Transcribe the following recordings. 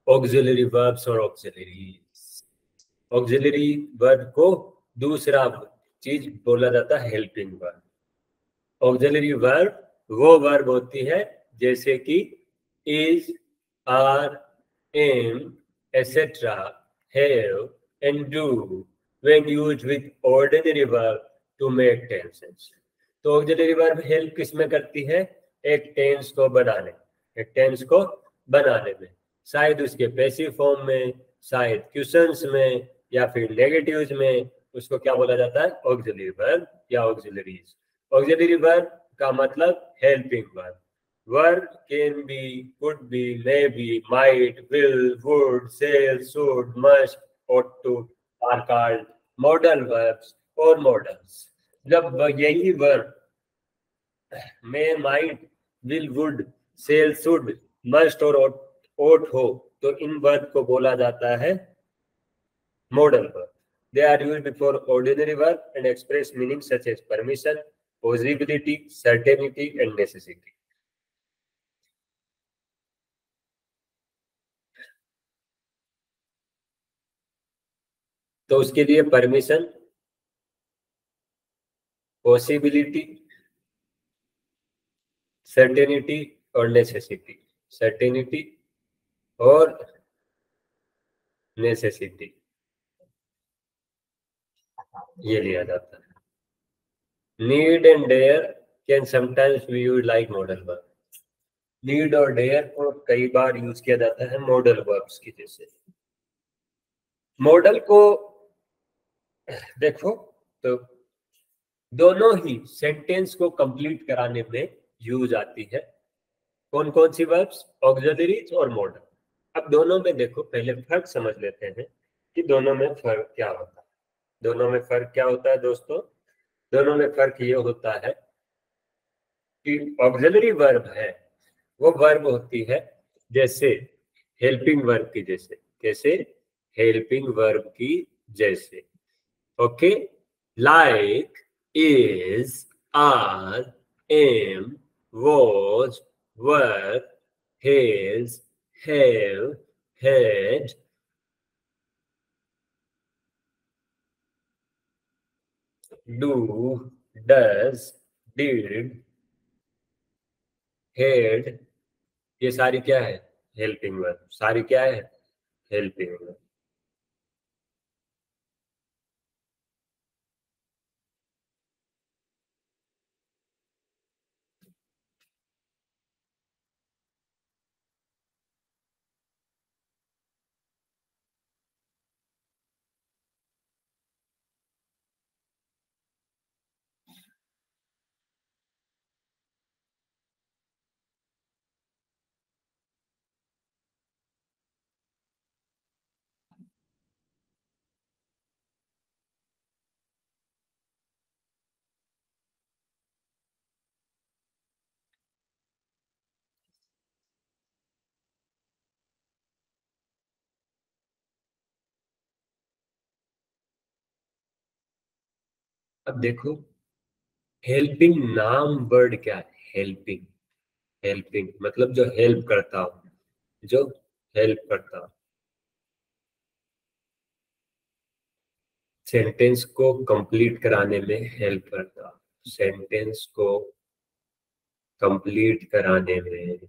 Auxiliary verbs और auxiliaries. Auxiliary verb को दूसरा चीज बोला जाता है हेल्पिंग वर्ब। ऑक्सिलरी वर्ब वो वर्ब होती है जैसे कि is, are, am, etcetera, have and do when used with ordinary verb to make tenses. तो ऑक्सिलरी वर्ब हेल्प किस में करती है? एक टेंस को बनाने, एक टेंस को बनाने में, शायद उसके पैसिव फॉर्म में, शायद क्वेश्चंस में, या फिर नेगेटिव्स में। उसको क्या बोला जाता है? ऑक्सिलरी वर्ब या ऑक्सिलरीज। ऑक्सिलरी वर्ब का मतलब helping verb. Verb can be, could be, may be, might, will, would, shall, should, must, ought to are called modal verbs or modals। जब यही verb may, might, will, would, shall, should, must और ought हो तो इन verb को बोला जाता है modal verb। They are used for ordinary verb and express meanings such as permission, possibility, certainty and necessity। तो उसके लिए परमिशन, पॉसिबिलिटी, सर्टेनिटी और नेसेसिटी, सर्टेनिटी और नेसेसिटी ये लिया जाता है। Need and dare can sometimes be used like modal verb. Need और डेयर को कई बार यूज किया जाता है मॉडल वर्ब्स की जैसे। मॉडल को देखो तो दोनों ही सेंटेंस को कंप्लीट कराने में यूज आती है। कौन कौन सी वर्ब्स? ऑक्सिलरीज और मॉडल। अब दोनों में देखो, पहले फर्क समझ लेते हैं कि दोनों में फर्क क्या होता है। दोनों में फर्क क्या होता है दोस्तों? दोनों में फर्क ये होता है कि ऑक्सिलरी वर्ब है वो वर्ब होती है जैसे हेल्पिंग वर्ब की जैसे। कैसे? हेल्पिंग वर्ब की जैसे। Okay, like, is, are, am, was, were, has, have, had, do, does, did, had, ये सारी क्या है? Helping verb. सारी क्या है? Helping verb. अब देखो, हेल्पिंग नाम वर्ड क्या है? हेल्पिंग। हेल्पिंग मतलब जो हेल्प करता हो, जो हेल्प करता हो। सेंटेंस को कंप्लीट कराने में हेल्प करता हो। सेंटेंस को कंप्लीट कराने में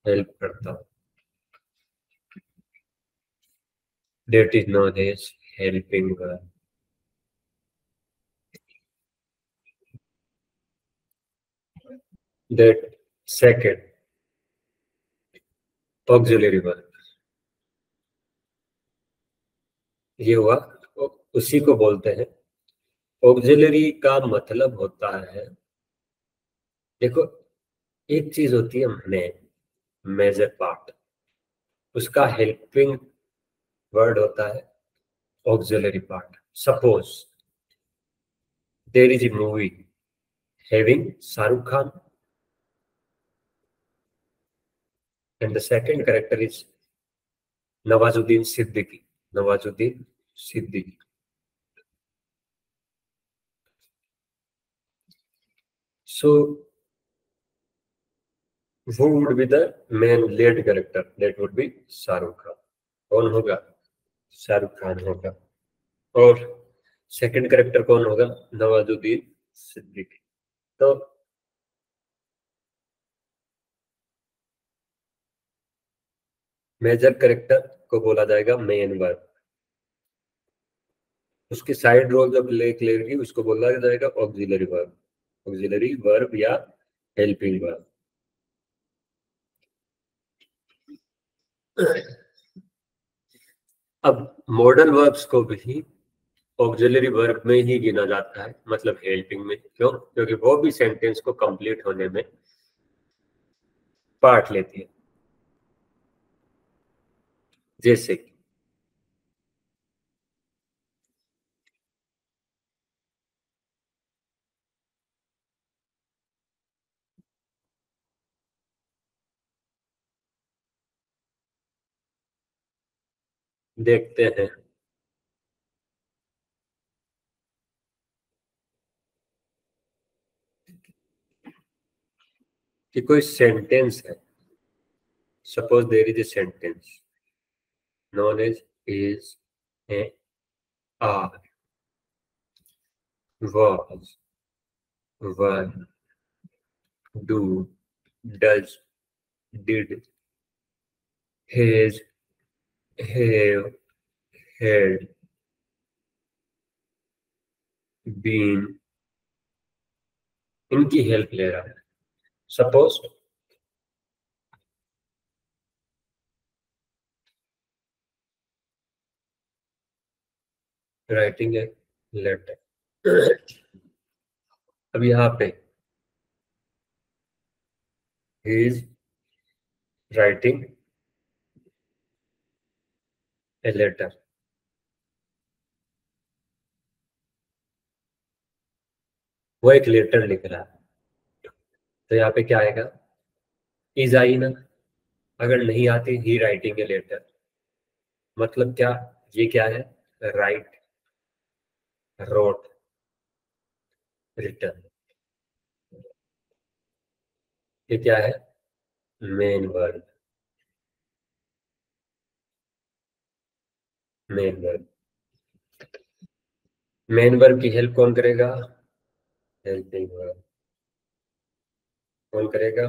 हेल्प करता हो। That is known as helping verb। That second, auxiliary verb। ये हुआ, उसी को बोलते हैं ऑक्सिलरी का मतलब होता है। देखो, एक चीज होती है मेजर पार्ट, उसका हेल्पिंग वर्ड होता है auxiliary part. Suppose there is a movie having Shahrukh Khan and the second character is Nawazuddin Siddiqui. Nawazuddin Siddiqui. So who would be the main lead character? That would be Shahrukh Khan. कौन होगा? शाहरुख खान होगा. और सेकंड कैरेक्टर कौन होगा? नवाजुद्दीन सिद्दीकी. तो मेजर कैरेक्टर को बोला जाएगा मेन वर्ब. उसके साइड रोल जो प्ले करेगी उसको बोला जाएगा ऑक्सिलरी वर्ब. ऑक्सिलरी वर्ब या हेल्पिंग वर्ब. अब मॉडल वर्ब्स को भी ऑक्सिलरी वर्ब में ही गिना जाता है, मतलब हेल्पिंग में. क्यों? क्योंकि वो भी सेंटेंस को कंप्लीट होने में पार्ट लेती है. जैसे देखते हैं कि कोई सेंटेंस है. Suppose there is a sentence known as is, a, are, was, were, do, does, did, has, have, had, been. इनकी हेल्प ले रहा है. Suppose writing a letter. अब यहाँ पे he is writing a letter. वो एक लेटर लिख रहा है. तो यहाँ पे क्या आएगा? इज आई ना. अगर नहीं आती ही राइटिंग ए लेटर, मतलब क्या? ये क्या है? Write, wrote, written. ये क्या है? Main verb. Main verb. Main verb की हेल्प कौन करेगा? Helping verb. कौन करेगा?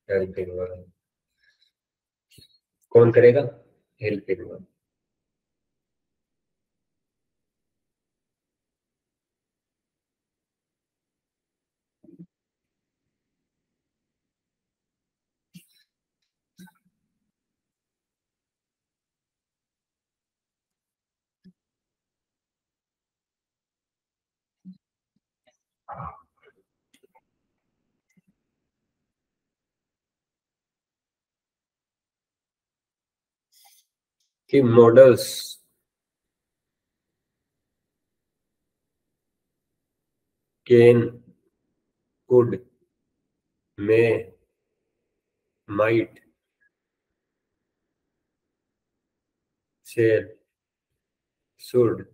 Helping verb. कौन करेगा? Helping verb. कि modals can, could, may, might, shall, should,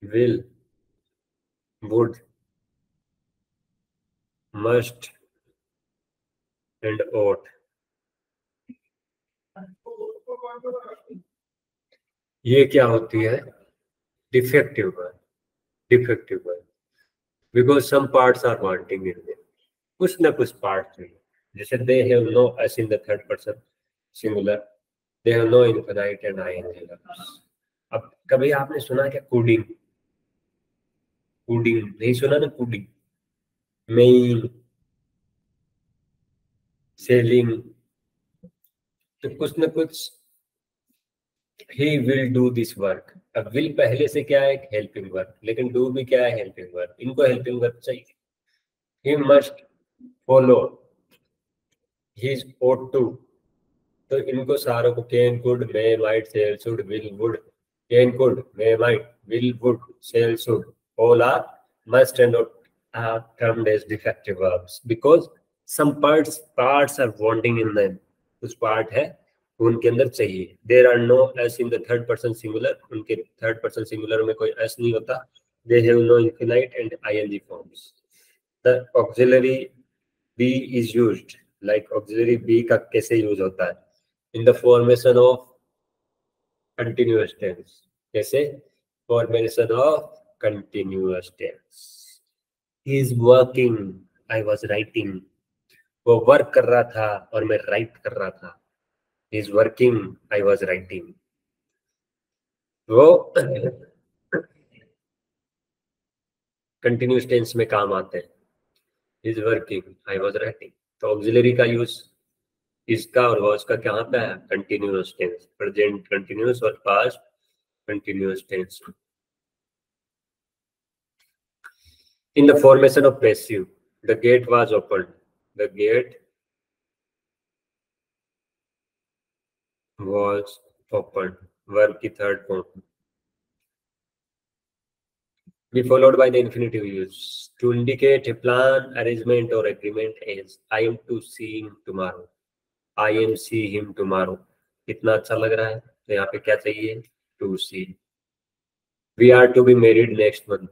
will, would, must and ought. ये क्या होती है? Defective verb. Defective verb because some parts are wanting in them. कुछ ना कुछ पार्ट चाहिए. जैसे they have no S in the third person singular, they have no infinite and I in verbs. अब कभी आपने सुना क्या कुडिंग? कुडिंग नहीं सुना ना? कुडिंग, मेइंग, सेलिंग. तो कुछ ना कुछ he will do this work. अब will पहले से क्या है? Helping verb. लेकिन do भी क्या है? Helping verb. इनको हेल्पिंग वर्ब चाहिए. he must follow, he is ought to. तो इनको सारों को can, could, may, might, shall, should, will, would. Can, could, may, might, will, would, shall, should, all are must and ought are termed as defective verbs because some parts are wanting in them. कुछ part है उनके अंदर चाहिए. There are no S in the third person singular. उनके third person singular में कोई S नहीं होता. They have no infinite and ing forms. The auxiliary be is used, like auxiliary be का कैसे use होता है? In the formation of continuous tense. कैसे? Formation of continuous tense. He is working. I was writing. वो work कर रहा था और मैं राइट कर रहा था. He is working. I was writing. वो कंटिन्यूस टेंस में काम आते हैं. He is working. I was writing. तो ऑक्सिलरी का यूज इसका और वॉज का कहाँ पे है? कंटिन्यूस टेंस, प्रेजेंट कंटिन्यूस और past continuous tense. In the formation of passive, the gate was opened. The gate was opened. Verb की third form. Be followed by the infinitive use to indicate a plan, arrangement, or agreement as I am to see him tomorrow. I am see him tomorrow. कितना अच्छा लग रहा है. तो यहाँ पे क्या चाहिए? To see. We are to be married next month.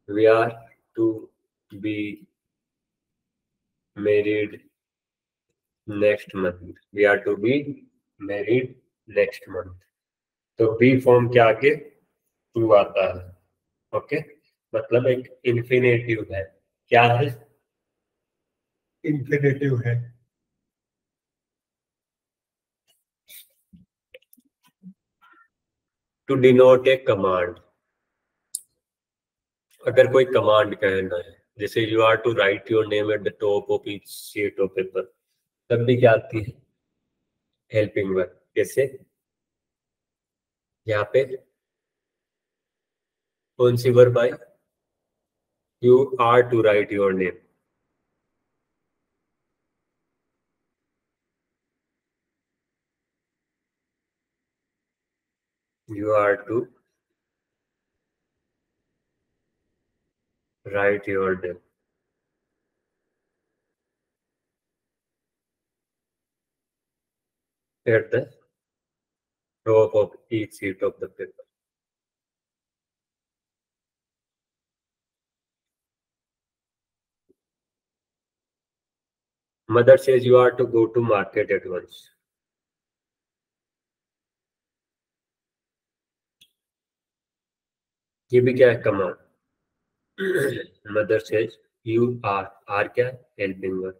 We are to be married next month. We are to be married next month. तो बी फॉर्म के आगे टू आता है. ओके, मतलब एक इन्फिनेटिव है. क्या है? इन्फिनेटिव है. To denote a command. अगर कोई कमांड कहना है, जैसे you are to write your name at the top of each sheet of paper, तब भी क्या आती है? Helping verb. कैसे? यहाँ पे कौन सी वर्ब आई? You are to write your name. You are to write your name at the top of each sheet of the paper. Mother says you are to go to market at once. ये भी क्या है? Command. Mother says you are क्या है? Helping verb.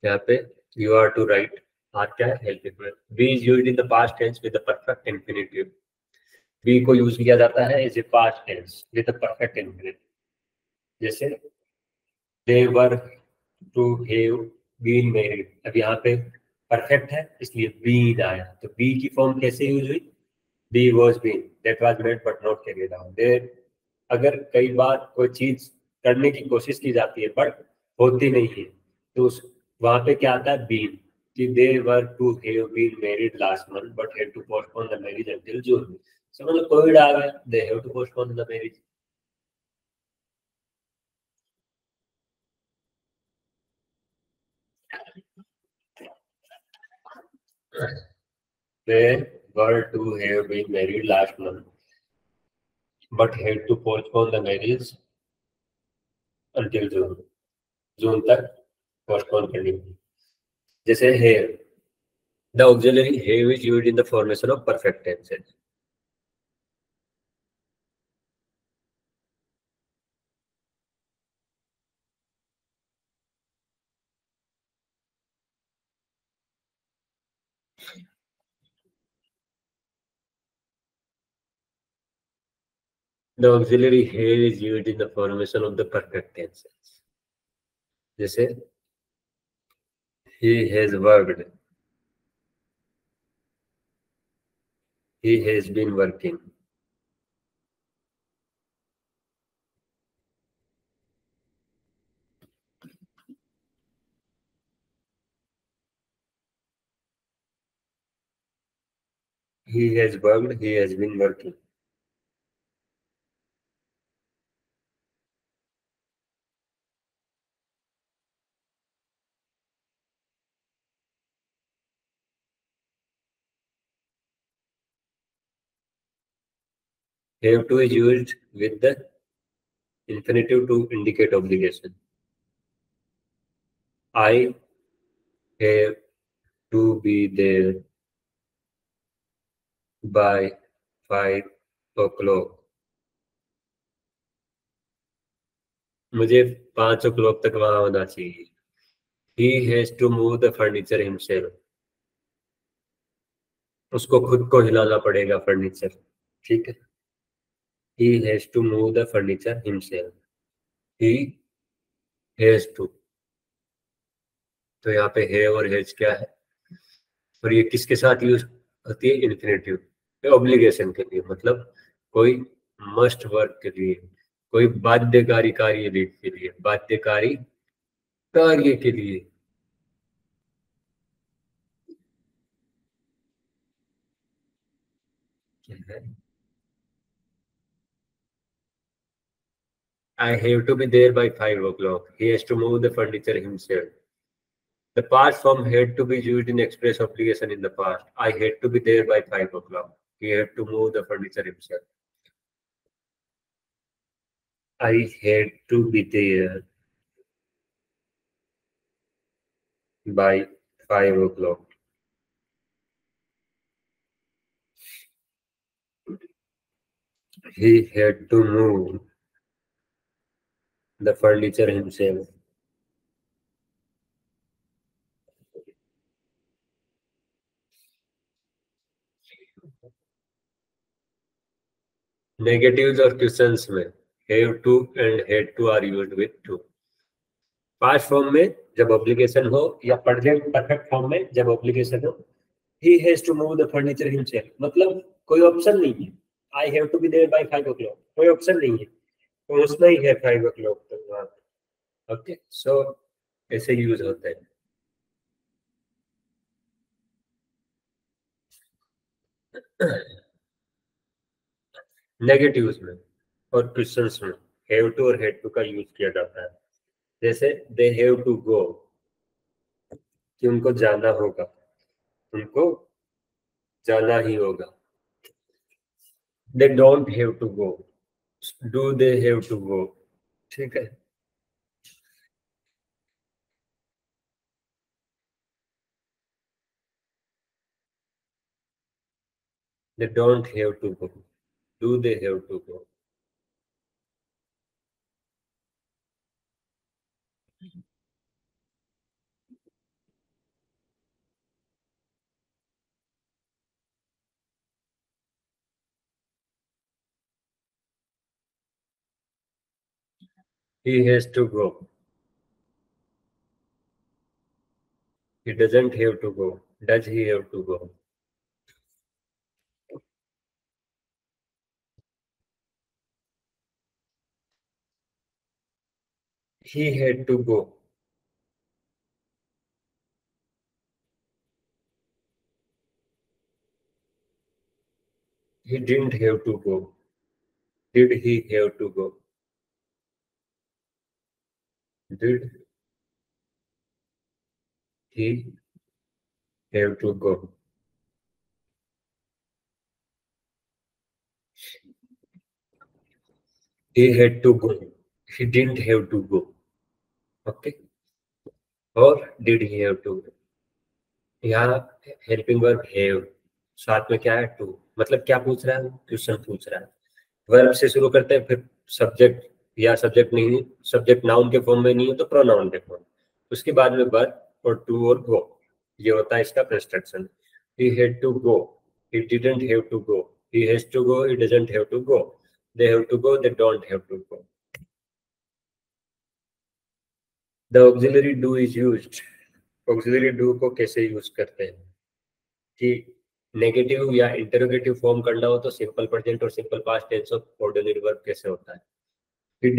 यहाँ पे you are to write, are क्या है? Helping verb. Be is used in the past tense with the perfect infinitive. Be को यूज किया जाता है as a past tense with the perfect infinitive. जैसे they were to have been married. अब यहाँ पे परफेक्ट है इसलिए बीन आया. तो बी की फॉर्म कैसे यूज हुई? Be was been, that was made but not carried out. देर, अगर कई बार कोई चीज करने की कोशिश की जाती है बट होती नहीं है, तो उस वहां पे क्या आता है? बीन. कि they were to have been married last month but had to postpone the marriage until June. समझ लो कोविड आ गया, they have to postpone the marriage. They were to have been married last month, but had to postpone the marriage until June. जून तक postpone करनी पड़ी. जैसे have, the auxiliary have is used in the formation of perfect tenses. The auxiliary have is used in the formation of the perfect tenses. जैसे he has worked, he has been working. He has worked, he has been working. Have to is used with the infinitive to indicate obligation. I have to be there by 5 o'clock. मुझे 5 o'clock तक वहां होना चाहिए. He has to move the furniture himself. उसको खुद को हिलाना पड़ेगा फर्नीचर. ठीक है. He has to move the furniture himself. He has to. तो यहाँ पे है और हैज क्या है, और ये किसके साथ यूज होती है? इन्फिनेटिव ऑब्लिगेशन के लिए, मतलब कोई मस्ट वर्क के लिए, कोई बाध्यकारी कार्य के लिए, बाध्यकारी कार्य के लिए. I have to be there by 5 o'clock. He has to move the furniture himself. The past form had to be used in express obligation in the past. I had to be there by 5 o'clock. He had to move the furniture himself. I had to be there by 5 o'clock. He had to move the furniture himself. Negatives और questions में have to and had to are used with to. Past form में जब obligation हो, या present perfect form में जब obligation हो, he has to move the furniture himself. मतलब कोई ऑप्शन नहीं है. I have to be there by 5 o'clock. कोई ऑप्शन नहीं है, पहुंचना ही है 5 o'clock तक वहां. ओके, सो ऐसे यूज होता है. नेगेटिव्स में और क्वेश्चंस में हैव टू और हैड टू का यूज किया जाता है. जैसे दे हैव टू गो, कि उनको जाना होगा, उनको जाना ही होगा. They don't have to go, do they have to go. ठीक है. They don't have to go, do they have to go. He has to go, he doesn't have to go, does he have to go. He had to go, he didn't have to go, did he have to go. Did he have to go. He had to go, he didn't have to go. Okay, और did he have to go. यहाँ helping verb have, साथ में क्या है? To. मतलब क्या पूछ रहा है? क्वेश्चन पूछ रहा है. वर्ब से शुरू करते हैं, फिर सब्जेक्ट, या सब्जेक्ट नहीं, सब्जेक्ट नाउन के फॉर्म में नहीं है तो प्रोनाउन के फॉर्म, उसके बाद में वर्ब और टू और गो. ये होता है इसका construction. He had to go, he didn't have to go, he has to go, he doesn't have to go, they have to go, they don't have to go. The auxiliary do is used. Auxiliary do को कैसे use करते हैं? कि negative या interrogative form करना हो तो simple present और simple past tense of ordinary verb कैसे होता है? He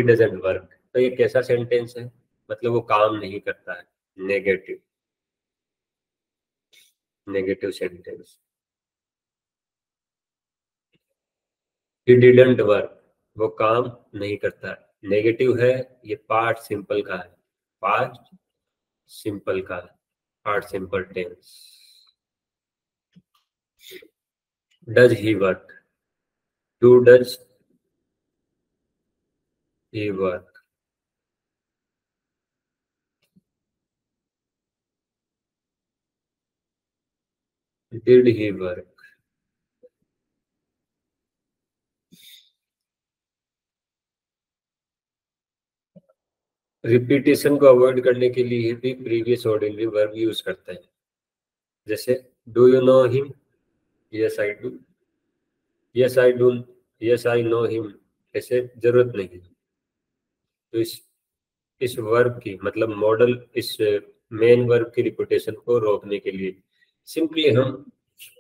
doesn't work. तो ये कैसा सेंटेंस है? मतलब वो काम नहीं करता है. Negative, negative sentence. He didn't work, वो काम नहीं करता है. नेगेटिव है, ये पार्ट सिंपल का है, पास्ट सिंपल का है, part simple tense. Does he work, do does he work, did he work. Repetition को अवॉइड करने के लिए भी प्रीवियस ऑर्डिनरी वर्ब यूज करते हैं। जैसे do you know him, yes I do, yes I do, yes I know him, ऐसे जरूरत नहीं। तो इस वर्ब की मतलब मॉडल, इस मेन वर्ब की रिपीटेशन को रोकने के लिए सिंपली हम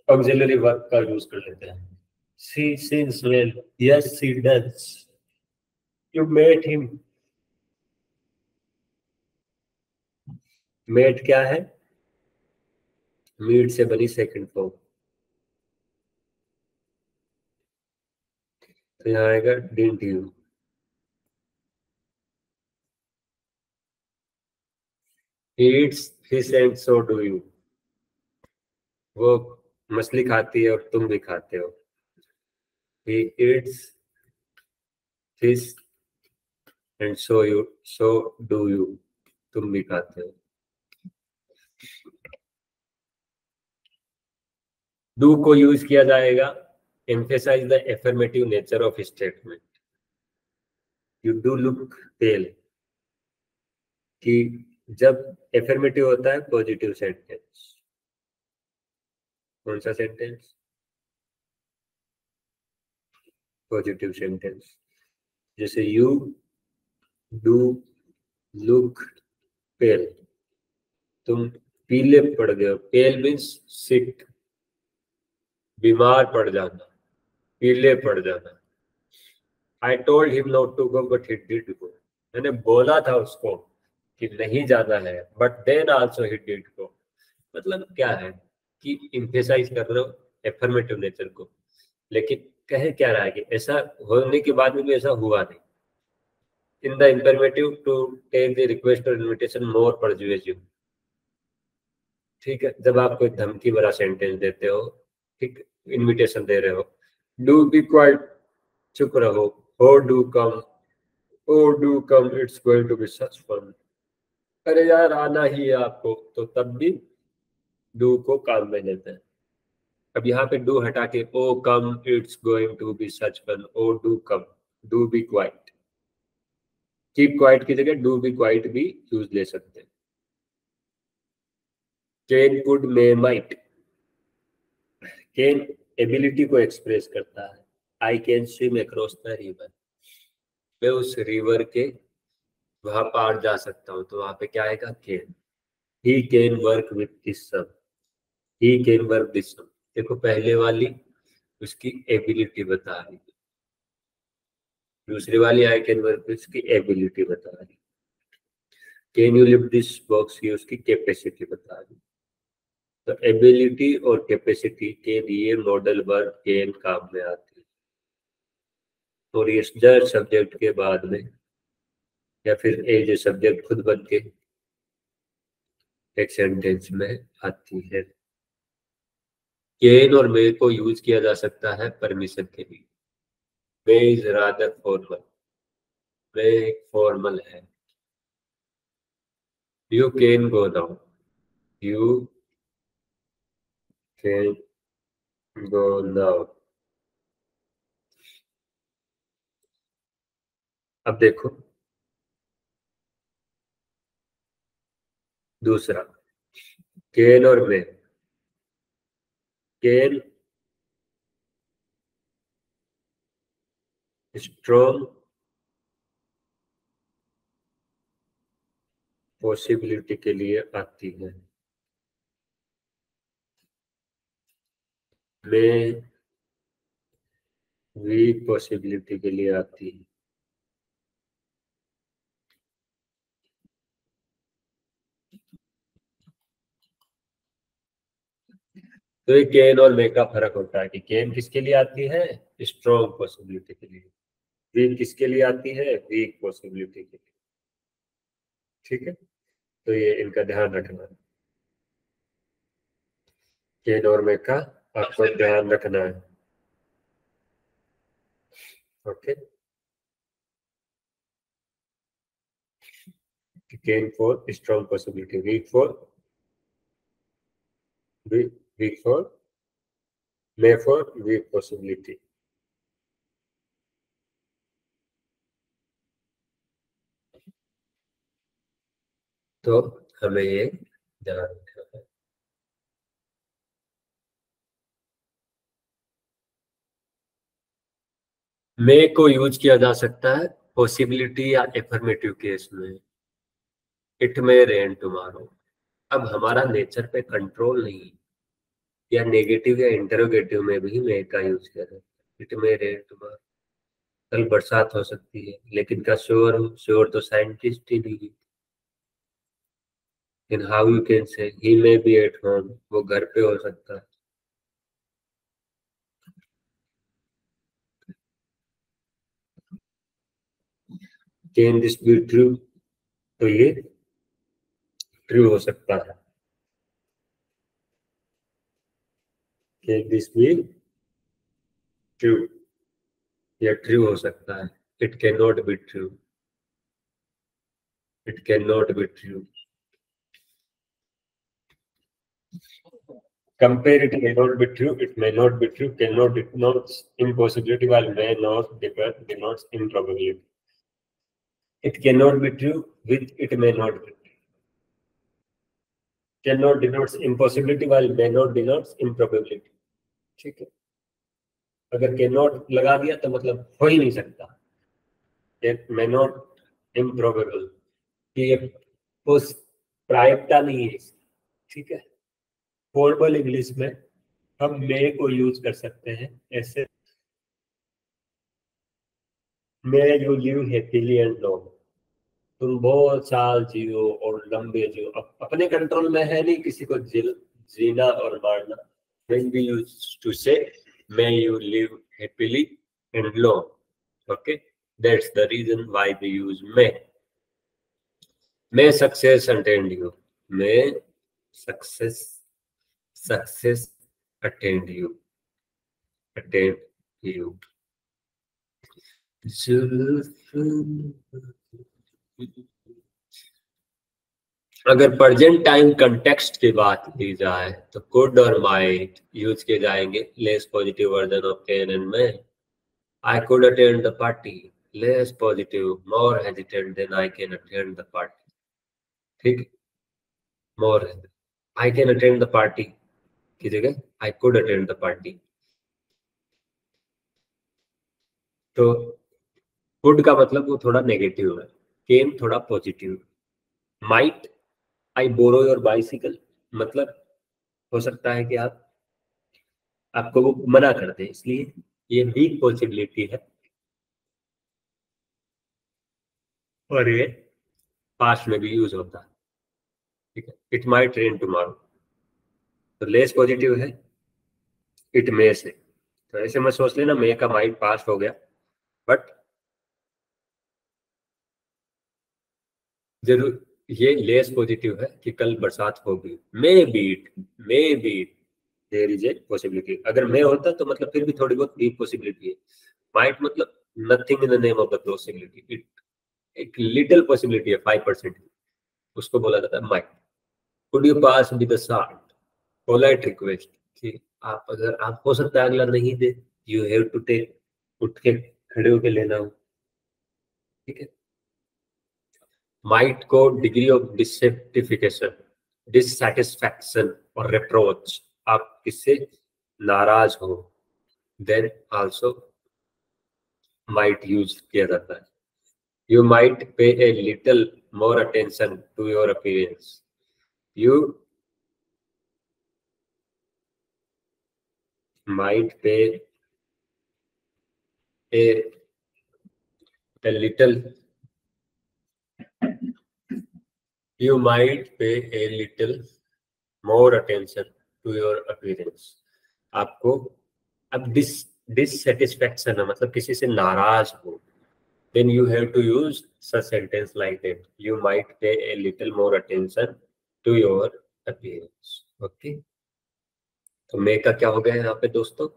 ऑक्सिलरी वर्ब का यूज कर लेते हैं। She sings well, yes she does, you met him. Met क्या है? मीट से बनी सेकंड फॉर्म। तो यहाँ आएगा didn't you. He eats fish and so do you. वो मछली खाती है और तुम भी खाते हो। He eats fish and so do you, तुम भी खाते हो। डू को यूज किया जाएगा emphasise the affirmative nature of statement. You do look pale, कि जब एफर्मेटिव होता है पॉजिटिव सेंटेंस। कौन सा सेंटेंस? Positive sentence. जैसे यू डू लुक पेल, तुम पीले पड़ गए हो। पेल मीन्स सिक, बीमार पड़ जाना, पीले पड़ जाना। I told him not to go but he did go, मैंने बोला था उसको कि नहीं जाना है, but then also he did go. मतलब क्या है कि इम्फेसाइज कर रहे हो एफर्मेटिव नेचर को, लेकिन कह क्या रहा है कि ऐसा होने के बाद में भी ऐसा हुआ नहीं। In the imperative to take the request और इनविटेशन मोर परजुएसिव। ठीक है, जब आप कोई धमकी भरा सेंटेंस देते हो, ठीक, इनविटेशन दे रहे हो, डू बी क्वाइट, चुप रहो, oh do come, oh do come, it's going to be such fun, अरे यार आना ही है आपको, तो तब भी डू को काम में लेते हैं। अब यहाँ पे डू हटा के oh come it's going to be such fun, oh do come, do be quiet. Keep quiet की जगह डू बी क्वाइट भी यूज ले सकते हैं। Can could may might, can ability को एक्सप्रेस करता है। I can swim across the river, मैं उस रिवर के वहां पार जा सकता हूँ, तो वहां पे क्या आएगा? Can. He can work with this son, he can work this son. देखो पहले वाली उसकी एबिलिटी बता रही, दूसरी वाली आई कैन वर्क उसकी एबिलिटी बता रही। Can you lift this box, ये उसकी कैपेसिटी बता रही। तो एबिलिटी और कैपेसिटी के लिए मॉडल वर्ब कैन काम में आती है, और ये जस्ट सब्जेक्ट के बाद में या फिर एज ए सब्जेक्ट खुद बन के एक सेंटेंस में आती है। कैन और मे को यूज किया जा सकता है परमिशन के लिए। मे इज रादर फॉर्मल, मे एक फॉर्मल है। You can go now, you can go now. अब देखो दूसरा, कैन और मे। कैन स्ट्रॉन्ग पॉसिबिलिटी के लिए आती है, मे वीक पॉसिबिलिटी के लिए आती है। तो ये कैन और मे का फर्क होता है कि कैन किसके लिए आती है? स्ट्रॉन्ग पॉसिबिलिटी के लिए। वीक किसके लिए आती है? वीक पॉसिबिलिटी के लिए। ठीक है, तो ये इनका ध्यान रखना है, कैन और मे का आपको ध्यान रखना है। Okay, can for strong possibility, weak for may for weak possibility. तो हमें ये ध्यान रखना है। मे को यूज किया जा सकता है पॉसिबिलिटी या एफर्मेटिव केस में, इट मे रेन टुमारो। अब हमारा नेचर पे कंट्रोल नहीं, या नेगेटिव या इंटरोगेटिव में भी मे का यूज किया जाता है। इट मे रेन टुमारो, कल बरसात हो सकती है, लेकिन क्या श्योर हो? श्योर तो साइंटिस्ट ही नहीं। In how you can say he may be at home, वो घर पे हो सकता है। कैन दिस बी ट्रू, तो ये ट्रू हो सकता है। कैन दिस बी ट्रू, या ट्रू हो सकता है। It can not be true, it can not be true. Compare it may not be true, it may not be true, cannot denotes impossibility, while may not denotes improbability. It cannot be true with it may not be. Cannot denotes impossibility, while may not denotes improbability. ठीक है, अगर cannot लगा दिया तो मतलब हो ही नहीं सकता। It may not improbable, कि ये उस प्रायिकता नहीं है। ठीक है, फॉर्मल इंग्लिश में हम मे को यूज कर सकते हैं ऐसे, may you live happily and long, तुम बहुत साल जियो और लंबे जियो। अब अपने कंट्रोल में है नहीं किसी को जीना और मारना। When we used to say may you live happily and long, okay, that's the reason why we use may success attend you, may success attend you, attend you। अगर प्रेजेंट टाइम कंटेक्स्ट की बात की जाए तो could और might use किए जाएंगे less positive version of can and may. I could attend the party, less positive, more hesitant than I can attend the party. ठीक, more, I can attend the party की जगह I could attend the party. तो could का मतलब वो थोड़ा negative है, can थोड़ा positive. Might, I borrow your bicycle, मतलब हो सकता है कि आपको वो मना कर दे, इसलिए ये वीक पॉसिबिलिटी है और ये पास्ट में भी यूज होता है। ठीक है, इट माइट रेन टुमारो, तो लेस पॉजिटिव है इट मे से। तो ऐसे में सोच लेना मे का माइट पास्ट हो गया, बट जरूर ये लेस पॉजिटिव है कि कल बरसात होगी। May be there is a possibility, अगर मे होता तो मतलब फिर भी थोड़ी बहुत वीक पॉसिबिलिटी है। माइट मतलब nothing in the name of the possibility, it एक लिटिल पॉसिबिलिटी है 5%, उसको बोला जाता है might. Could you pass with the salt, polite request, कि आप, अगर आप हो सकता है अगला नहीं दे, यू हैव टू टेक, उठ के खड़े होके लेना हो। ठीक है, माइट को डिग्री ऑफ डिससेटिफिकेशन, डिससैटिस्फैक्शन और रिप्रोच, आप किससे नाराज हो, देन आल्सो माइट यूज किया जाता है। You might pay a little more attention to your appearance, you might pay a little, you might pay a little more attention to your appearance। आपको अब डिससेटिस्फैक्शन है, मतलब किसी से नाराज हो, then you have to use such sentence like that, you might pay a little more attention to your appearance। Okay, तो मे का क्या हो गया यहाँ पे दोस्तों,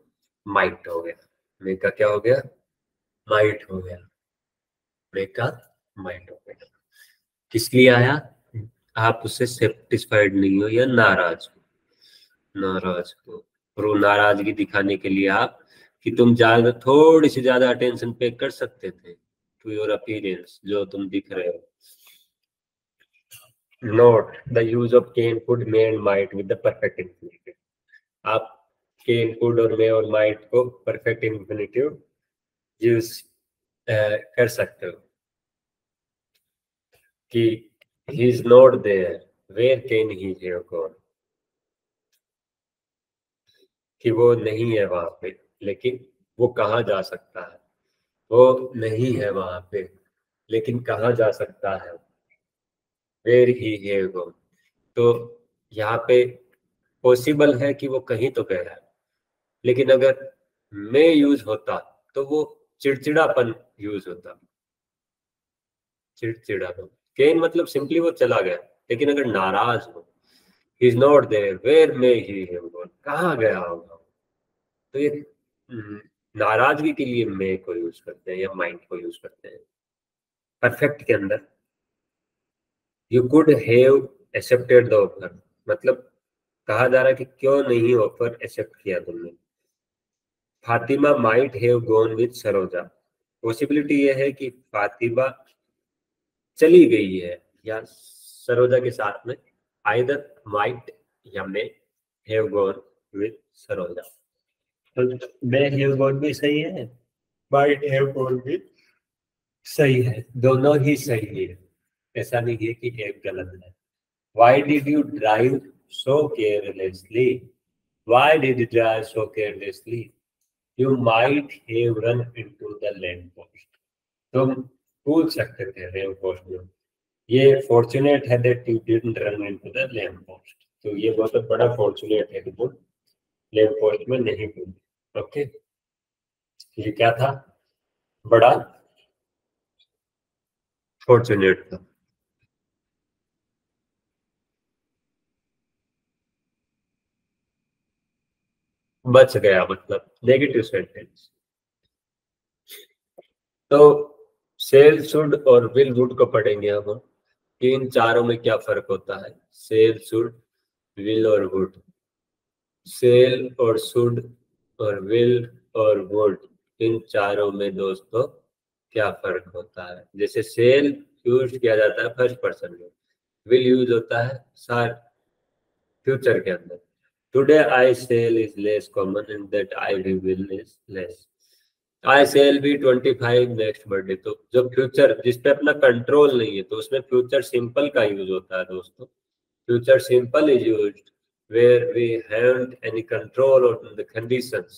माइट हो गया। मे का क्या हो गया, माइट हो गया, मे का माइट हो गया। किस लिए आया? आप उससे सेटिस्फाइड नहीं हो या नाराज हो, नाराज हो, और वो नाराजगी दिखाने के लिए आप कि तुम ज्यादा, थोड़ी सी ज्यादा अटेंशन पे कर सकते थे टू योर अपीयरेंस, जो तुम दिख रहे हो। Note the use of can, could, may and might with the perfect infinitive. आप कैन, कुड और मे और माइट को परफेक्ट इंफिनिटिव यूज कर सकते हो कि he is not there, where can he have gone, कि वो नहीं है वहां पे, लेकिन वो कहाँ जा सकता है, वो नहीं है वहां पे लेकिन कहाँ जा सकता है, वेयर ही हैव गॉन। तो यहाँ पे पॉसिबल है कि वो कहीं तो गया है, लेकिन अगर मैं यूज होता तो वो चिड़चिड़ापन यूज होता, चिड़चिड़ापन। केन मतलब सिंपली वो चला गया, लेकिन अगर नाराज हो, he is not there, where may he have gone, कहाँ गया होगा, तो ये नाराजगी के लिए मे को यूज करते हैं या माइंड को यूज करते हैं। परफेक्ट के अंदर you could have accepted the offer, मतलब कहा जा रहा है कि क्यों नहीं ऑफर एक्सेप्ट किया तुमने। Fatima might have gone with Saroja, possibility ये है कि फातिमा चली गई है या सरोजा के साथ में, आइदर माइट या may have gone with Saroja. तो मे हैव गॉन भी सही है, माइट हैव गॉन भी सही है, दोनों ही सही है, ऐसा नहीं है कि एक गलत है। Why did you drive so carelessly? Why did you drive so carelessly? You might have run into the lamp post. तुम पूछ सकते थे लैंप पोस्ट में, ये फॉर्चुनेट है that you didn't run into the lamp post, तो ये बहुत बड़ा फॉर्चुनेट है कि तुम लैंप पोस्ट में नहीं कूदे। ओके, ये क्या था? बड़ा फॉर्चुनेट था, बच गया, मतलब नेगेटिव सेंटेंस। तो सेल शुड और विल वुड को पढ़ेंगे हम कि इन चारों में क्या फर्क होता है। सेल, शुड, विल और वुड। सेल और शुड और विल और वुड, इन चारों में दोस्तों क्या फर्क होता है। जैसे सेल यूज किया जाता है फर्स्ट पर्सन में, विल यूज होता है सार फ्यूचर के अंदर। Today I shall is less common and that I will is less. I shall be 25 next birthday, तो जो फ्यूचर जिस पे अपना कंट्रोल नहीं है तो उसमें फ्यूचर सिंपल का यूज होता है दोस्तों। Future simple is used where we haven't any control on the conditions.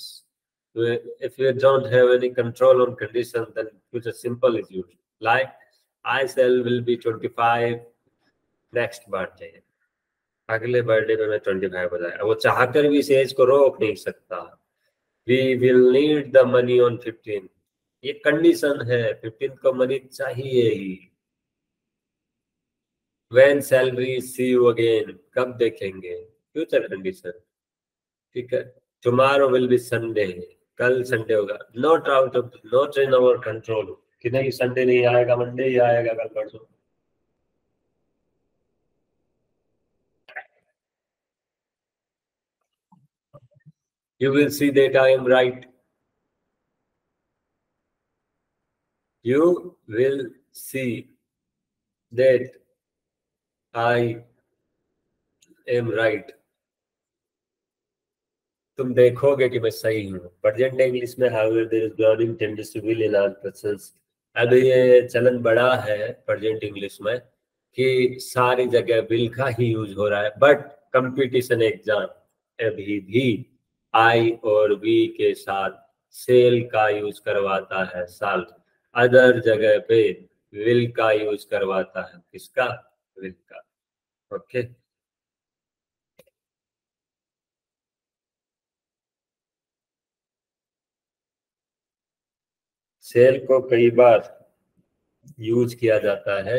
If you don't have any control on conditions, then future simple is used. Like I shall will be 25 next birthday. अगले birthday में मैं 25 हो जाएगा, वो चाहकर भी इस as को रोक नहीं सकता। We will need the money on 15, ये कंडीशन है, 15 को मनी चाहिए ही। When shall we see you again, कब देखेंगे, फ्यूचर कंडीशन। ठीक है। टुमारो विल बी संडे, कल संडे होगा। Not out of, not in our control, कि नहीं संडे नहीं आएगा, मंडे ही आएगा कल परसों। You will see that I am right, you will see that I am right, तुम देखोगे कि मैं सही हूँ। प्रेजेंट इंग्लिश में however there is grounding tendency to will in all persons. अब ये चलन बड़ा है प्रेजेंट इंग्लिश में कि सारी जगह विल का ही यूज हो रहा है, बट कंपटीशन एग्जाम अभी भी आई और वी के साथ सेल का यूज करवाता है साल, अदर जगह पे विल का यूज करवाता है। किसका? विल का। ओके, सेल को कई बार यूज किया जाता है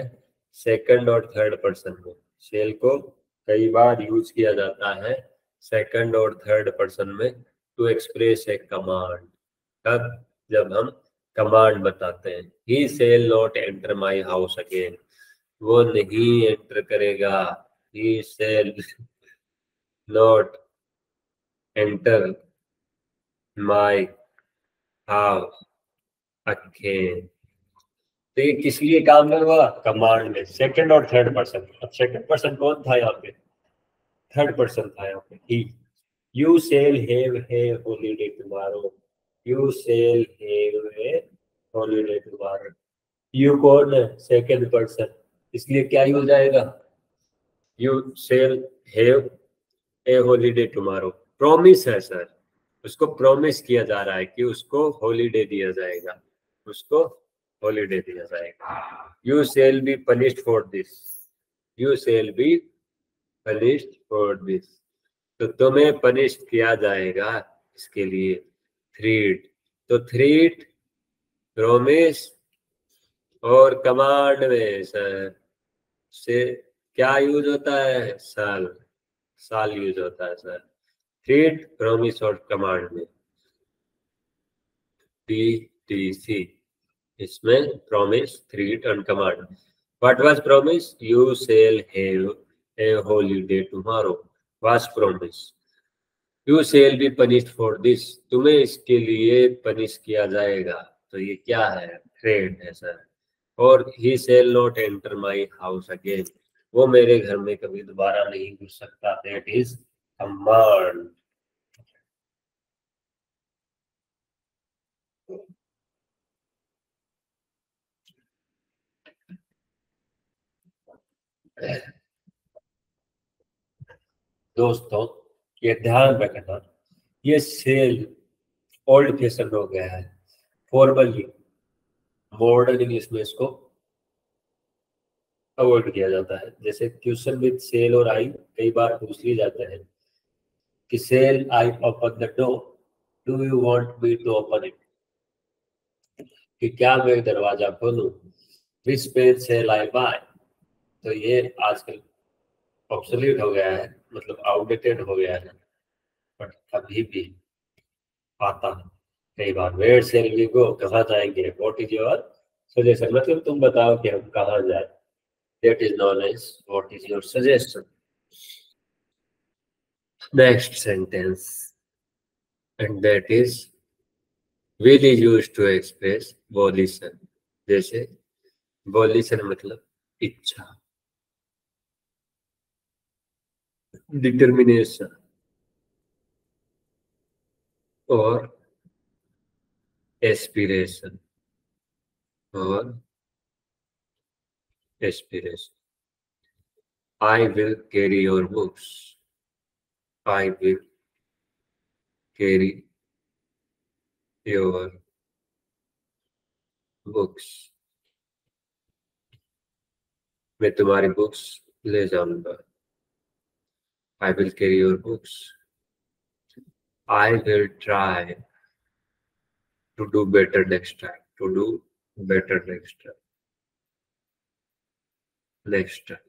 सेकंड और थर्ड पर्सन में। शेल को कई बार यूज किया जाता है सेकंड और थर्ड पर्सन में टू एक्सप्रेस ए कमांड। कब? जब हम कमांड बताते हैं। He shall not enter my house again, वो नहीं एंटर करेगा। He shall not enter my house again. तो ये किस लिए काम में हुआ? कमांड में, सेकंड और थर्ड पर्सन। अब सेकंड पर्सन कौन था यहाँ पे? थर्ड पर्सन था यहाँ पे, he. You shall have a holiday tomorrow, you shall have a holiday tomorrow. You कौन है? सेकंड पर्सन, इसलिए क्या यूज आएगा? You shall have a holiday tomorrow. Promise है सर, उसको प्रॉमिस किया जा रहा है कि उसको हॉलीडे दिया जाएगा, उसको हॉलीडे दिया जाएगा। You shall be punished for this, you shall be punished for this, तो तुम्हें पनिश किया जाएगा इसके लिए। थ्रीट, तो थ्रीट, प्रॉमिस और कमांड में सर से क्या यूज होता है? साल, साल यूज होता है सर। थ्रीट, प्रॉमिस और कमांड में। PTC, इसमें promise, threat and command. What was promise? You shall have a holiday tomorrow, was promise. You shall be punished for this, तुम्हें इसके लिए पनिश किया जाएगा, तो ये क्या है? थ्रेट है सर। और he shall not enter my house again, वो मेरे घर में कभी दोबारा नहीं घुस सकता, दैट इज कमांड। दोस्तों ये ध्यान रखना, ये सेल ओल्ड फैशन हो गया है, फॉर्मली मॉडर्न इंग्लिश में इसको अवॉइड किया जाता है। जैसे क्वेश्चन विद सेल और आई कई बार पूछ लिए जाते हैं कि shall I open the door, do you want me to open it, कि क्या मैं दरवाजा खोलूं। Which pen shall I buy, तो ये आजकल ऑब्सोलीट हो गया है, मतलब आउटडेटेड हो गया है, बट कभी भी आता है कई बार। वेयर सेल वी गो, कहाँ जाएंगे, व्हाट इज योर सजेशन, मतलब तुम बताओ कि हम कहाँ जाए, that is known as what is your suggestion. Next sentence, and that is will is used to express volition। जैसे volition मतलब इच्छा, डिटर्मिनेशन और एस्पिरेशन, और aspiration. I will carry your books, I will carry your books, मैं तुम्हारी books ले जाऊंगा। I will carry your books, I will try to do better next time, to do better next time, next time,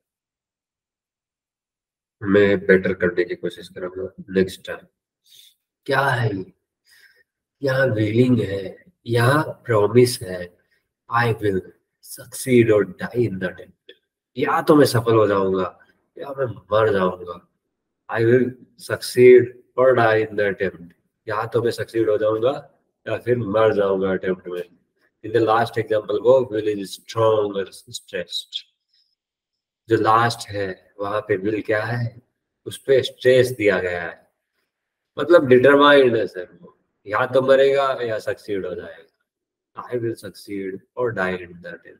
मैं better करने की कोशिश करूंगा next time. क्या है ये? यहाँ विलिंग है, यहाँ प्रॉमिस है। आई विल सक्सीड और डाई इन द अटेम्प्ट, या तो मैं सफल हो जाऊंगा या मैं मर जाऊंगा। आई विल सक्सीड और डाई इन द अटेम्प्ट, या तो मैं सक्सीड हो जाऊंगा या फिर मर जाऊंगा अटेम्प्ट में। इन द लास्ट एग्जांपल वो विल इज स्ट्रॉन्ग और स्ट्रेस्ड, जो लास्ट है वहां पे विल क्या है? उस पे स्ट्रेस दिया गया है, मतलब डिटरमाइंड है सर वो, या तो मरेगा या सक्सीड हो जाएगा। आई विल सक्सीड और die in that is.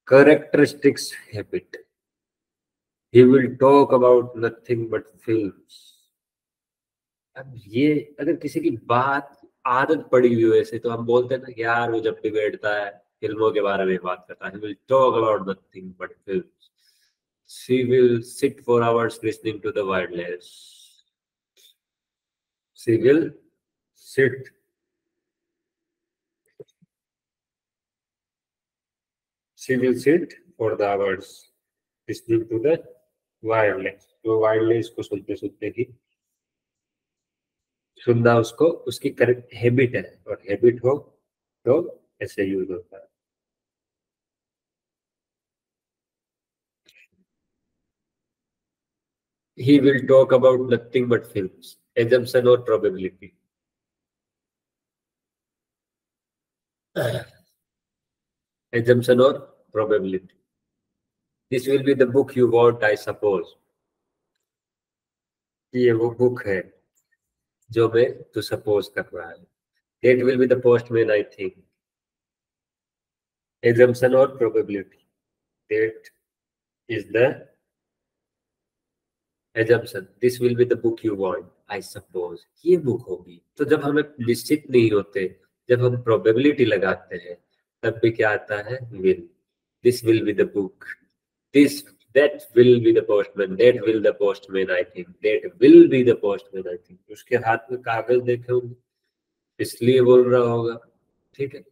Characteristics habit, he will talk about nothing but films. अब ये अगर किसी की बात आदत पड़ी हुई है ऐसे, तो हम बोलते हैं ना कि यार वो जब भी बैठता है फिल्मों के बारे में बात करता है, he will talk about nothing but films. She will sit for hours listening to the wireless, she will sit, she will sit for the hours listening to the wireless, तो वायरलेस को सुनते सुनते ही सुनना उसको उसकी करेक्ट हैबिट है, और habit हो तो ऐसे यूज होता है। He will talk about nothing but films, assumption or probability. Assumption or probability. This will be the book you want, I suppose. ये वो बुक है जो मैं तो सपोज कर रहा है। That will be the postman, I think. Assumption or probability. That is the assumption. This will be the book you want, I suppose. ये बुक होगी। तो जब हमें निश्चित नहीं होते, जब हम probability लगाते हैं, तब भी क्या आता है? Will. This will be the book. This, that will be the postman. That will the postman, I think. That will be the postman, I think. उसके हाथ में कागज देखे होंगे, इसलिए बोल रहा होगा। ठीक है,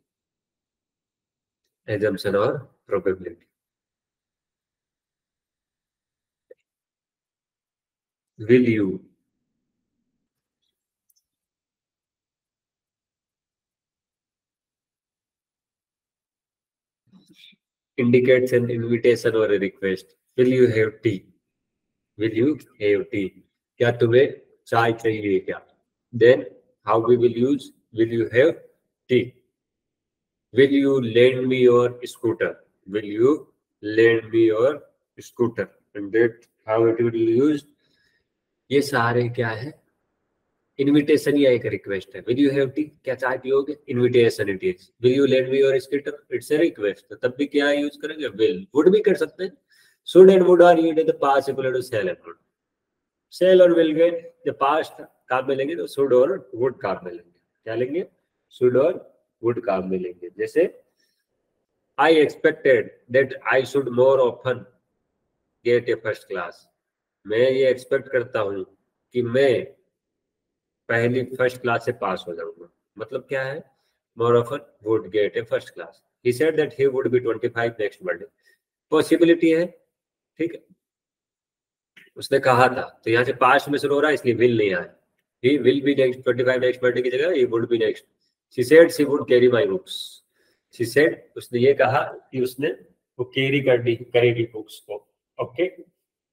assumption और probability. Will you? Indicates an invitation or a request. Will you have tea? Will you have tea? क्या तुम्हें चाय चाहिए क्या? Then how we will use will you have tea? Will you lend me your scooter? Will you lend me your scooter? And that how it will be used? ये सारे क्या है? Invitation या एक रिक्वेस्ट है। Will you have T? क्या चाय पियोगे? Invitation it is. Will you lend me your scooter? It's a request. तो तब भी क्या यूज करेंगे? विल। वुड भी कर सकते हैं। Should and would are used in the past equal to shall and would. Shall और विल के जब पास्ट काम में लेंगे तो शुड और वुड काम में लेंगे। क्या लेंगे? शुड और वुड काम में लेंगे। जैसे I expected that I should more often get A first class. मैं ये एक्सपेक्ट करता हूँ कि मैं पहली फर्स्ट क्लास से पास हो जाऊंगा। मतलब क्या है? More often would get A first class. He said that he would be 25 next birthday. Possibility है, ठीक है, उसने कहा था। तो यहाँ से पास्ट में शुरू हो रहा है, इसलिए विल नहीं आया। ही will B next 25 next birthday की जगह he would be next. She said she would carry my books. She said, उसने ये कहा कि उसने वो कैरी करेगी बुक्स को। Okay,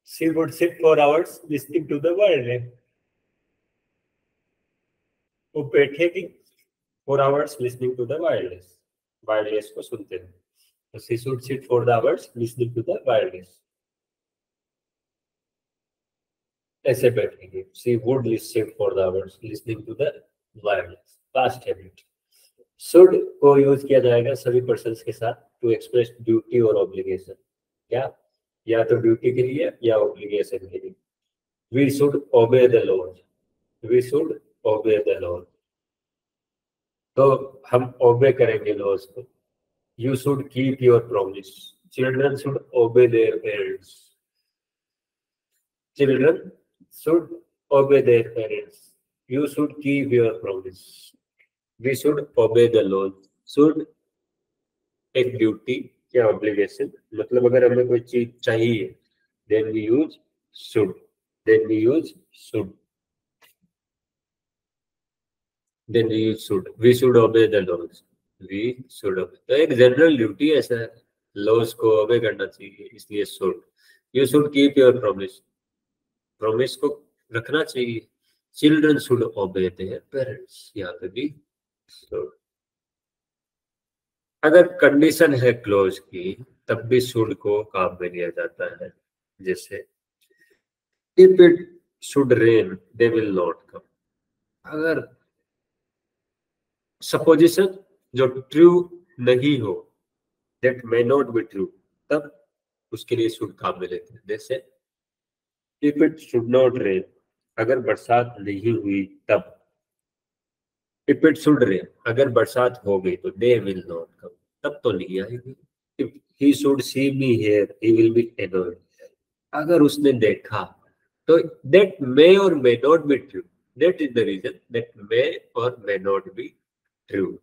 she would sit for hours listening to the world. वो बैठेगी for hours listening to the wireless. Wireless को सुनते हैं। तो she should sit for the hours listening to the wireless. ऐसे बैठेंगे। She would sit for the hours listening to the wireless. Past habit. Should को use किया जाएगा सभी पर्सन्स के साथ टू एक्सप्रेस ड्यूटी और ऑब्लिगेशन। क्या? या तो ड्यूटी के लिए या ऑब्लिगेशन के लिए। We should obey the laws. We should obey the laws. तो हम ओबे करेंगे लॉज को। You should keep your promise. Children should obey their parents. Children should obey their parents. You should keep your promise. We should obey the laws. Should एक duty या obligation. मतलब अगर हमें कोई चीज चाहिए, then we use should. Then we use should. Then we use should. We should obey the laws. We should obey. तो एक जनरल ड्यूटी ऐसा है, लॉज को ओबे करना चाहिए, इसलिए should. You should keep your promise. Promise को रखना चाहिए। चिल्ड्रन शुड ओबे देयर पेरेंट्स। यहाँ पे भी शुड। अगर कंडीशन है क्लोज की, तब भी शुड को काम में लिया जाता है। जैसे if it should rain they will not come. अगर सपोजिशन जो ट्रू नहीं हो, that may not be true, तब उसके लिए शुड काम में लेते हैं। जैसे if it should not rain, अगर बरसात नहीं हुई तब। इफ इट शुड रेन, अगर बरसात हो गई तो दे विल नॉट कम, तब तो नहीं आएगी। If he should see me here he will be annoyed. अगर उसने देखा तो that may or may not be true. That is the reason that may or may not be true.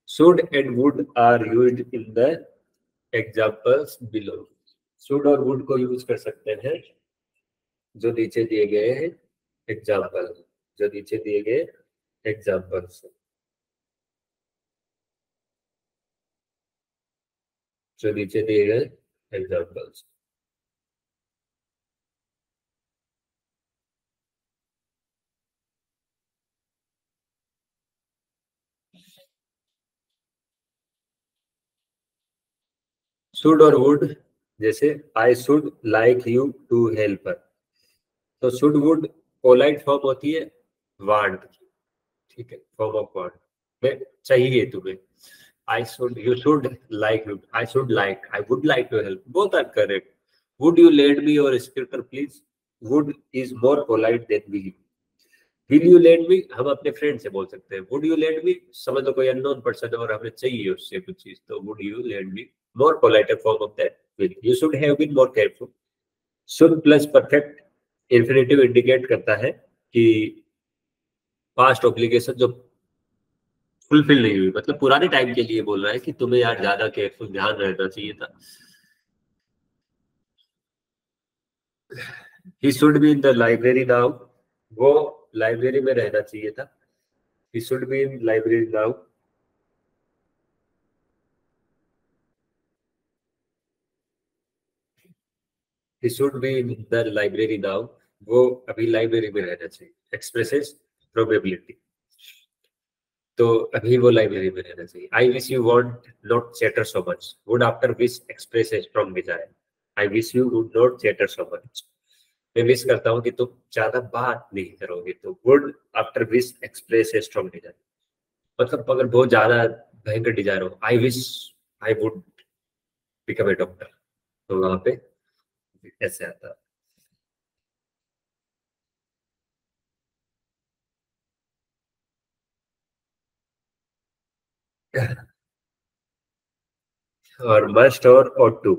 Should and would are used in the examples below. Should और would को use कर सकते हैं जो नीचे दिए गए हैं एग्जाम्पल। जो नीचे दिए गए एग्जाम्पल्स, जो नीचे दिए गए एग्जाम्पल्स। शुड और वुड, जैसे I should like you to help her, तो शुड वुड पोलाइट फॉर्म होती है वांट की, ठीक है, फॉर्म ऑफ वांट में चाहिए तुम्हें। I should, you should like, I should like, I would like to help, both are correct. Would you lend me your scooter please, would is more polite than will you lend me हम अपने friend से बोल सकते हैं, would you lend मी समझ लो कोई unknown person है और हमें चाहिए उससे कुछ चीज, तो would you lend me more politer form of that will, you should have been more careful. Should plus perfect infinitive indicate करता है कि पास्ट ऑब्लिगेशन जो फुलफिल नहीं हुई, मतलब पुराने टाइम के लिए बोल रहा है कि तुम्हें यार ज्यादा केयरफुल ध्यान रहना चाहिए था। He should be in the library now, वो लाइब्रेरी में रहना चाहिए था। He should be in library now, he should be in the library now, वो अभी लाइब्रेरी में रहना चाहिए। एक्सप्रेसेस प्रोबेबिलिटी, तो अभी वो लाइब्रेरी में रहना चाहिए। I wish you want not chatter so much, would after wish express a strong Dzire, I wish you would not chatter so much, मैं विश करता हूँ कि तुम ज्यादा बात नहीं करोगे, तो would after wish express a strong Dzire, मतलब अगर बहुत ज्यादा भयंकर डिजायर हो, I wish I would become a doctor, तो वहां पे ऐसे आता है। और मस्ट और ought to,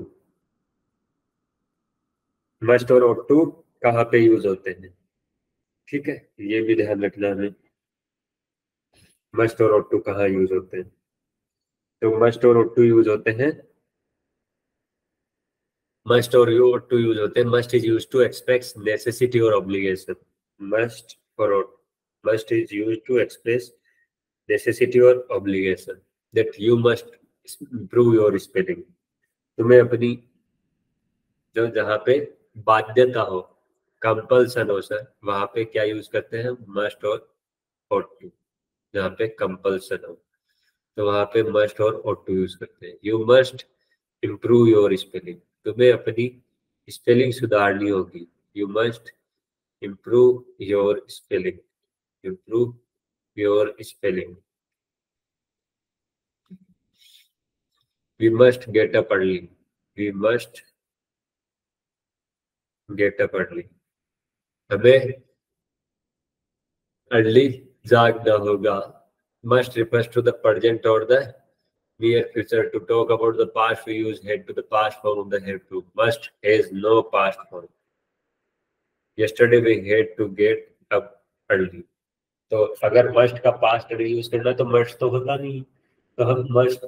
मस्ट और ought to कहाँ पे यूज होते हैं, ठीक है, ये भी ध्यान रखना है। मस्ट और ought to कहाँ यूज होते हैं, तो मस्ट और ought to यूज होते हैं, मस्ट और ought to यूज होते हैं, must is use to express necessity और ऑब्लिगेशन, मस्ट और ought, must is use to express necessity और obligation, that you must improve your spelling, तुम्हें अपनी जो जहाँ पे बाध्यता हो, कंपल्सन हो सर, वहां पे क्या यूज करते हैं, मस्ट और ought to, जहाँ पे कंपल्सन हो तो वहां पे मस्ट और ought to यूज करते हैं। You must improve your spelling, तुम्हें अपनी स्पेलिंग सुधारनी होगी, you must improve your spelling, improve your spelling. We must get up early, we must get up early, हमें अर्ली जागना होगा। Must refers to the present or the near future. To talk about the past, we use had to, the past form of the have to. Must has no past form. Yesterday we had to get up early. तो अगर must का past use करना तो must तो होता नहीं, तो हम must,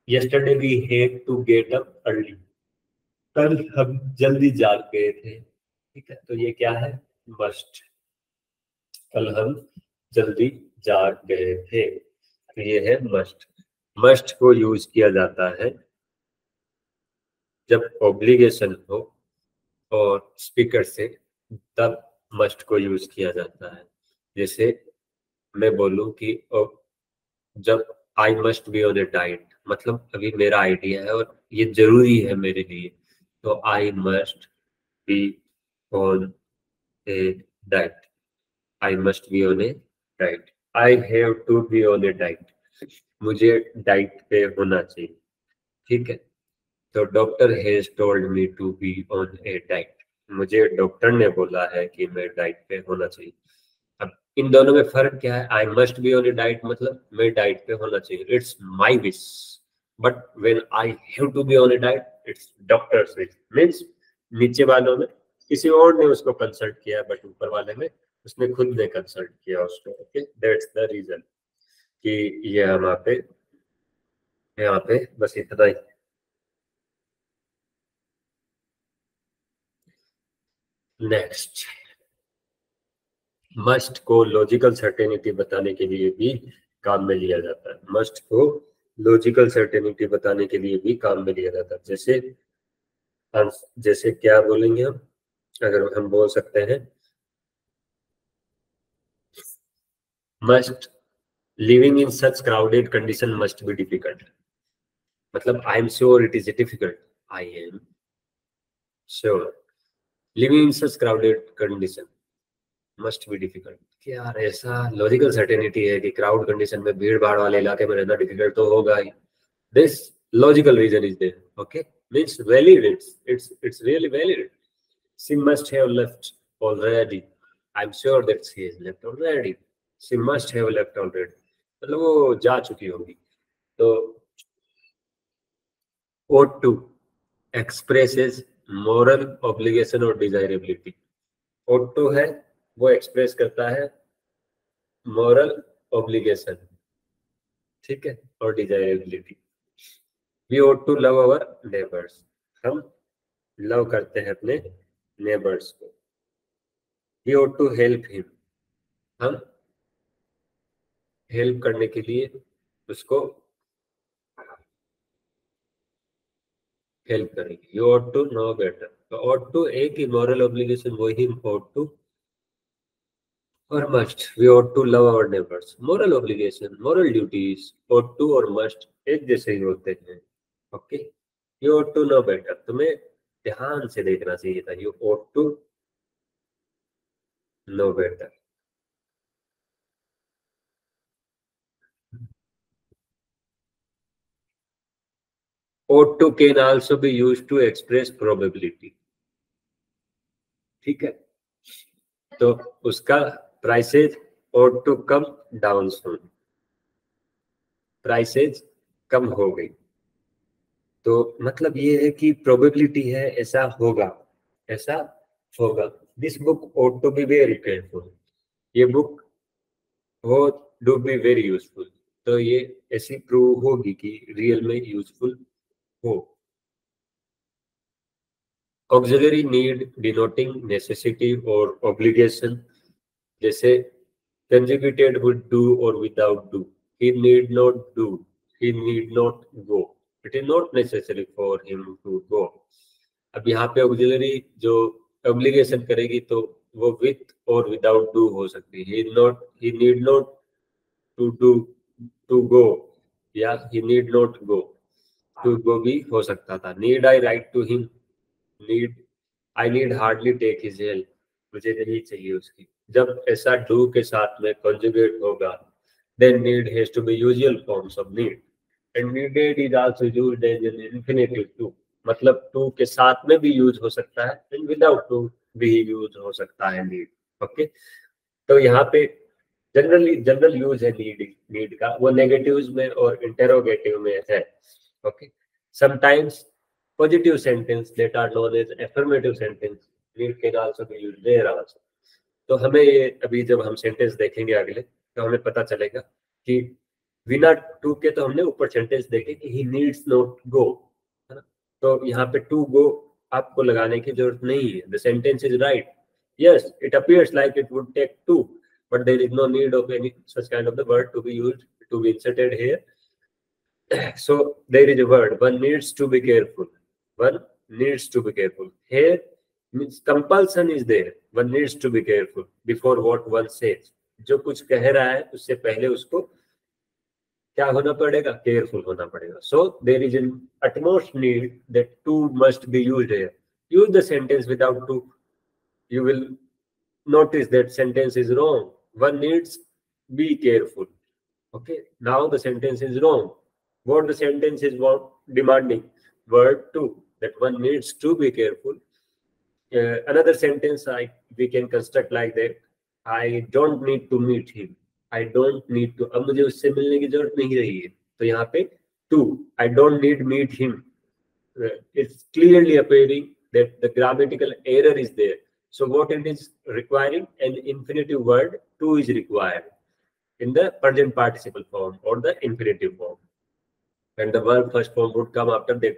yesterday we had to get up early, कल हम जल्दी जाग गए थे, ठीक है, तो ये क्या है, मस्ट, कल हम जल्दी जाग गए थे, तो ये है मस्ट। मस्ट को यूज किया जाता है जब ऑब्लिगेशन हो और स्पीकर से, तब मस्ट को यूज किया जाता है। जैसे मैं बोलूं कि जब आई must be on a diet, मतलब अभी मेरा आइडिया है और ये जरूरी है मेरे लिए, तो I must be on a diet, I must be on a diet, I have to be on a diet, मुझे डाइट पे होना चाहिए, ठीक है, तो doctor has told me to be on a diet, मुझे डॉक्टर ने बोला है कि मैं डाइट पे होना चाहिए। अब इन दोनों में फर्क क्या है, I must be on a diet मतलब मैं डाइट पे होना चाहिए, it's my wish, but when I have to be on a diet it's doctor's wish, means नीचे वालों में किसी और ने उसको कंसल्ट किया, बट ऊपर वाले में उसने खुद ने कंसल्ट किया उसको, ओके, दैट्स द रीजन कि ये यहाँ पे बस इतना ही। नेक्स्ट, मस्ट को लॉजिकल सर्टेनिटी बताने के लिए भी काम में लिया जाता है। मस्ट को लॉजिकल सर्टेनिटी बताने के लिए भी काम में लिया जाता है। जैसे क्या बोलेंगे हम, अगर हम बोल सकते हैं must living in such crowded condition must be difficult, मतलब I am sure it is difficult, I am sure living in such crowded condition must be difficult. कि यार ऐसा लॉजिकल सर्टेनिटी है कि क्राउड कंडीशन में, भीड़ भाड़ वाले इलाके में रहना डिफिकल्ट तो होगा ही। This logical reason is there, okay, means valid, it's really valid. She must have left already. I'm sure that she has left already. She must have left already. मतलब वो जा चुकी होगी। तो ought to expresses moral obligation और desirability। ought to है वो express करता है moral obligation, ठीक है, और desirability। We ought to love our neighbors, हम लव करते हैं अपने नेबर्स को। We ought to help him, हम हेल्प करने के लिए उसको हेल्प करेंगे। You ought to know better। तो ought to एक ही moral obligation, वही ought to और must। we ought to love our neighbors। moral obligation, moral duties, ought to और must एक जैसे ही होते हैं, okay. you ought to know better, तुम्हें ध्यान से देखना चाहिए था। you ought to know better। ought to can also be used to express probability, ठीक है। तो उसका prices ought to come down soon, prices कम हो गई। तो मतलब ये है कि प्रोबेबिलिटी है ऐसा होगा, ऐसा होगा। This book ought to be very careful, ये बुक वो डू बी वेरी यूजफुल। तो ये ऐसी प्रूव होगी कि रियल में यूजफुल हो। ऑक्सिलरी नीड डिनोटिंग नेसेसिटी और ऑब्लिगेशन, जैसे conjugated with do or without do। he need not do, he need not go, it is not necessary for him to go। अब यहाँ पे ऑक्सिलरी जो ऑब्लिगेशन करेगी तो वो विथ और विदाउट डू हो सकती है। he need not to do to go, या he need not go to go भी हो सकता था। need I write to him, need I need hardly take his help, मुझे नहीं चाहिए उसकी। जब ऐसा डू के साथ में conjugate होगा, then need has to be usual forms of need, and needed is also used as an infinitive too। मतलब टू के साथ में भी यूज हो सकता है, and without टू भी यूज हो सकता है नीड, ओके। तो यहाँ पे जनरल यूज है नीड का, वो नेगेटिव्स में और इंटेरोगेटिव में है, okay. Sometimes positive sentence that are known as affirmative sentence need can also be used there also। तो हमें ये अभी जब हम सेंटेंस देखेंगे अगले, तो हमें पता चलेगा कि बिना टू के तो हमने ऊपर सेंटेंस देखे कि he needs not go, है ना। तो यहाँ पे टू गो आपको लगाने की जरूरत नहीं है। the sentence is right, yes it appears like it would take two, but there is no need of any such kind of the word to be used, to be inserted here। so there is a word, one needs to be careful, one needs to be careful। here means compulsion is there, one needs to be careful before what one says। जो कुछ कह रहा है उससे पहले उसको क्या होना पड़ेगा, केयरफुल होना पड़ेगा। So there is an utmost need that to must be used here। use the sentence without to, you will notice that sentence is wrong, one needs be careful, okay। now the sentence is wrong, what the sentence is demanding, word to, that one needs to be careful। another sentence we can construct like that, I don't need to meet him, I don't need to, अब मुझे उससे मिलने की जरूरत नहीं रही है, तो यहाँ पे to, I don't need meet him, it's clearly appearing that the grammatical error is there। so what it is requiring, an infinitive word to is required in the present participle form or the infinitive form, and the verb first form would come after that